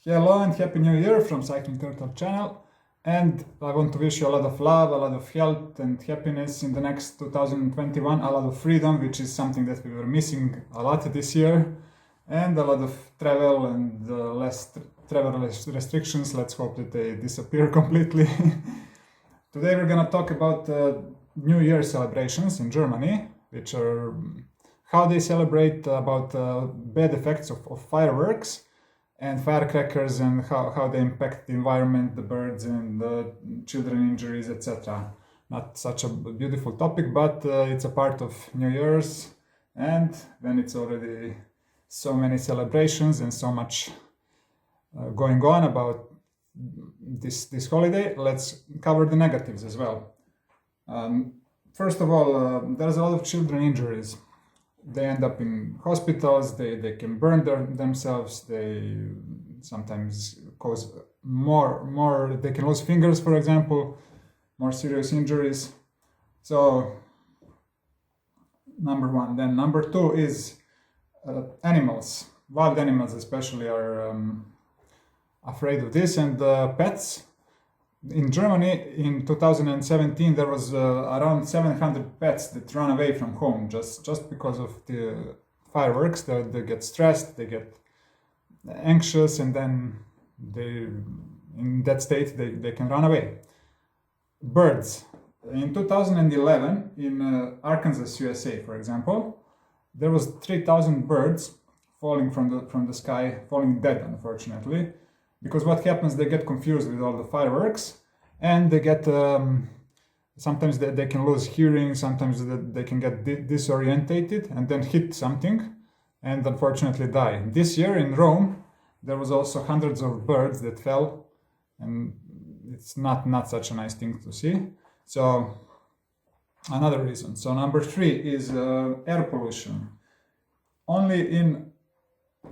Hello and Happy New Year from Cycling Turtle channel, and I want to wish you a lot of love, a lot of health and happiness in the next 2021, a lot of freedom, which is something that we were missing a lot this year, and a lot of travel and less travel restrictions. Let's hope that they disappear completely. Today we're gonna talk about New Year celebrations in Germany, which are how they celebrate, about bad effects of fireworks and firecrackers, and how they impact the environment, the birds and the children injuries, etc. Not such a beautiful topic, but it's a part of New Year's, and when it's already so many celebrations and so much going on about this holiday, let's cover the negatives as well. First of all, there's a lot of children injuries. They end up in hospitals, they can burn themselves, they sometimes cause more, they can lose fingers, for example, more serious injuries. So, number one. Then number two is animals. Wild animals especially are afraid of this, and pets. In Germany, in 2017, there was around 700 pets that run away from home just because of the fireworks. They get stressed, they get anxious, and then in that state, they can run away. Birds. In 2011, in Arkansas, USA, for example, there was 3,000 birds falling from the sky, falling dead, unfortunately. Because what happens, they get confused with all the fireworks, and they get sometimes they can lose hearing, sometimes they can get disorientated and then hit something and unfortunately die. This year in Rome, there was also hundreds of birds that fell, and it's not such a nice thing to see. So another reason. So number three is air pollution. Only in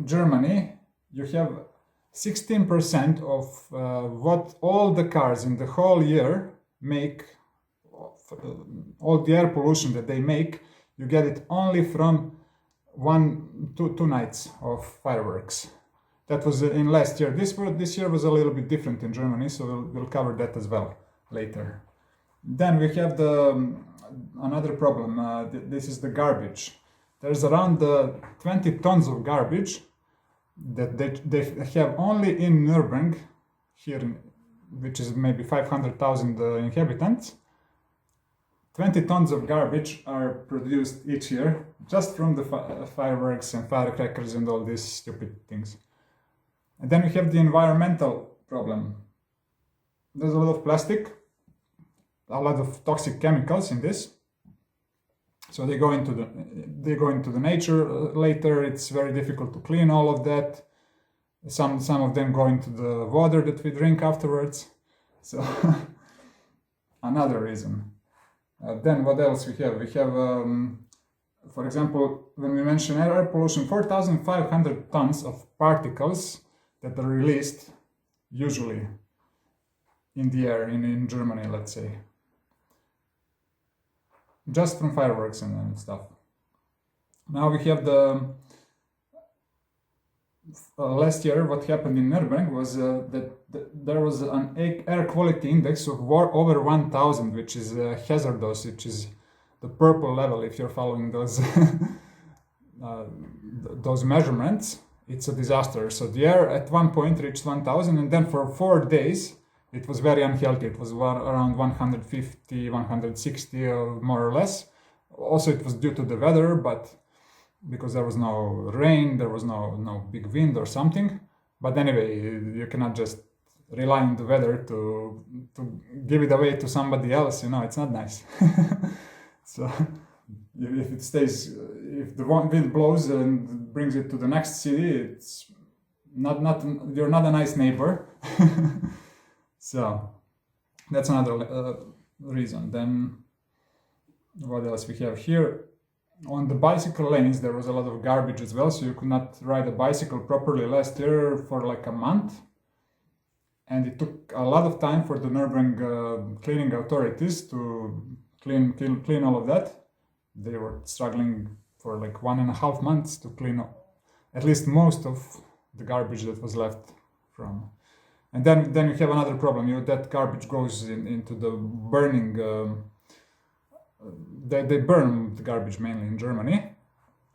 Germany you have 16% of what all the cars in the whole year make, all the air pollution that they make, you get it only from two nights of fireworks. That was in last year. This year was a little bit different in Germany, so we'll cover that as well later. Then we have another problem. This is the garbage. There's around 20 tons of garbage that they have only in Nürburgring, here, which is maybe 500,000 inhabitants. 20 tons of garbage are produced each year just from the fireworks and firecrackers and all these stupid things. And then we have the environmental problem. There's a lot of plastic, a lot of toxic chemicals in this. So they go into the nature later. It's very difficult to clean all of that. Some of them go into the water that we drink afterwards. So another reason. Then what else we have? We have, for example, when we mention air pollution, 4,500 tons of particles that are released usually in the air in Germany, let's say. Just from fireworks and stuff. Now we have the last year. What happened in Nürburgring was that there was an air quality index of over 1,000, which is hazardous, which is the purple level. If you're following those those measurements, it's a disaster. So the air at one point reached 1,000, and then for 4 days it was very unhealthy. It was around 150, 160, more or less. Also, it was due to the weather, but because there was no rain, there was no big wind or something. But anyway, you cannot just rely on the weather to give it away to somebody else. It's not nice. So if it stays, if the wind blows and brings it to the next city, it's not you're not a nice neighbor. So that's another reason. Then what else we have here? On the bicycle lanes, there was a lot of garbage as well, so you could not ride a bicycle properly last year for like a month. And it took a lot of time for the Nürburgring cleaning authorities to clean all of that. They were struggling for like 1.5 months to clean up at least most of the garbage that was left from. And then you have another problem. That garbage goes into the burning. They burn the garbage mainly in Germany.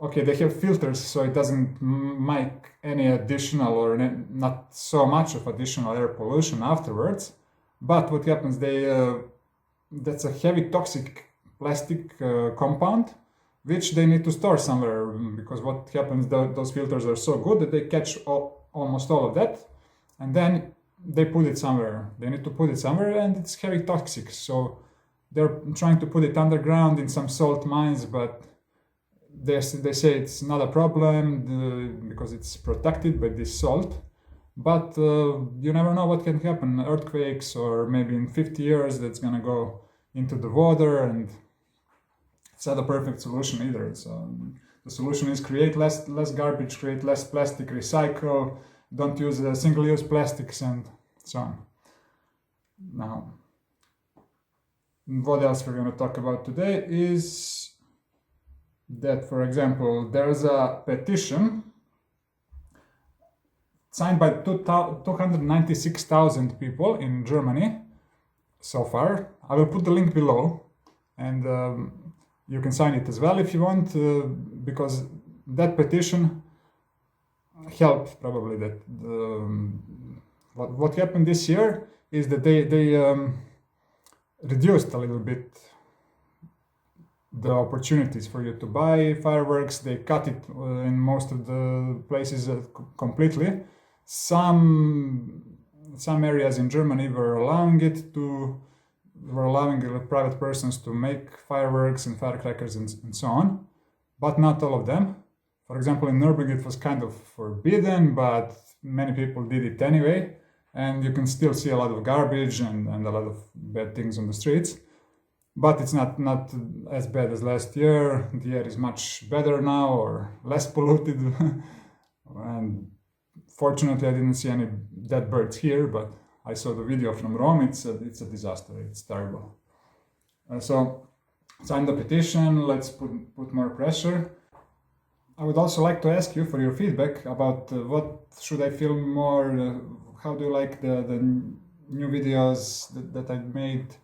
Okay, they have filters, so it doesn't make any additional or not so much of additional air pollution afterwards. But what happens? That's a heavy toxic plastic compound, which they need to store somewhere, because what happens? Those filters are so good that they catch almost all of that, and then they put it somewhere. They need to put it somewhere, and it's heavy toxic. So they're trying to put it underground in some salt mines, but they say it's not a problem because it's protected by this salt. But you never know what can happen. Earthquakes, or maybe in 50 years that's gonna go into the water, and it's not a perfect solution either. So the solution is create less garbage, create less plastic, recycle, don't use single-use plastics, and so on. Now, what else we're going to talk about today is that, for example, there's a petition signed by 296,000 people in Germany so far. I will put the link below, and you can sign it as well if you want, because that petition helped probably. That what happened this year is that they reduced a little bit the opportunities for you to buy fireworks. They cut it in most of the places completely. Some areas in Germany were allowing private persons to make fireworks and firecrackers and so on, but not all of them. For example, in Nuremberg it was kind of forbidden, but many people did it anyway, and you can still see a lot of garbage and a lot of bad things on the streets. But it's not as bad as last year. The air is much better now, or less polluted. And fortunately, I didn't see any dead birds here, but I saw the video from Rome. It's a disaster. It's terrible. So sign the petition. Let's put more pressure. I would also like to ask you for your feedback about what should I film more. How do you like the new videos that I made?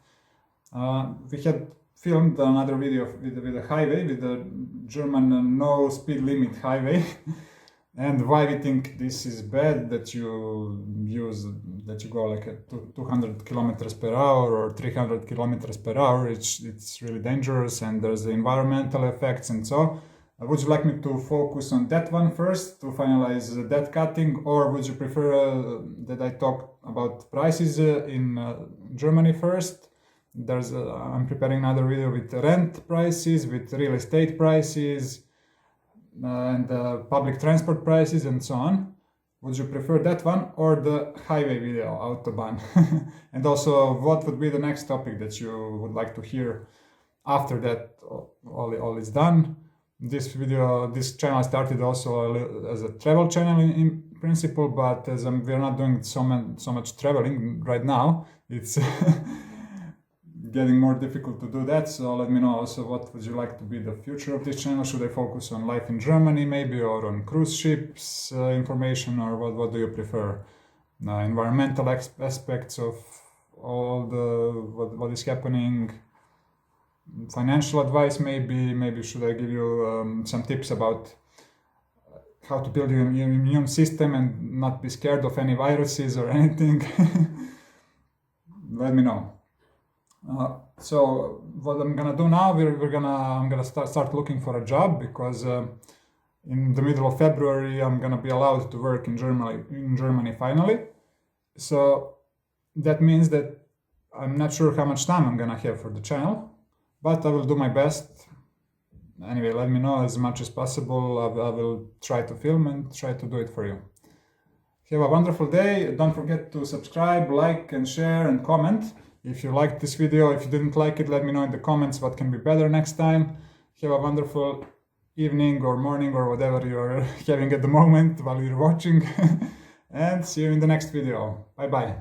We had filmed another video with a highway, with the German no speed limit highway, and why we think this is bad, that you go like at 200 kilometers per hour or 300 kilometers per hour. It's really dangerous, and there's the environmental effects and so. Would you like me to focus on that one first to finalize that cutting, or would you prefer that I talk about prices in Germany first? I'm preparing another video with rent prices, with real estate prices, and public transport prices and so on. Would you prefer that one or the highway video, Autobahn? And also, what would be the next topic that you would like to hear after that all is done? This channel started also as a travel channel in principle, but as we're not doing so much traveling right now, it's getting more difficult to do that. So let me know also what would you like to be the future of this channel. Should I focus on life in Germany maybe, or on cruise ships information, or what do you prefer? Environmental aspects of all what is happening. Financial advice maybe should I give you some tips about how to build your immune system and not be scared of any viruses or anything? Let me know. So what I'm gonna do now, I'm gonna start looking for a job, because in the middle of February I'm gonna be allowed to work in Germany finally. So that means that I'm not sure how much time I'm gonna have for the channel, but I will do my best. Anyway, let me know as much as possible. I will try to film and try to do it for you. Have a wonderful day. Don't forget to subscribe, like and share and comment. If you liked this video, if you didn't like it, let me know in the comments what can be better next time. Have a wonderful evening or morning or whatever you're having at the moment while you're watching. And see you in the next video. Bye bye.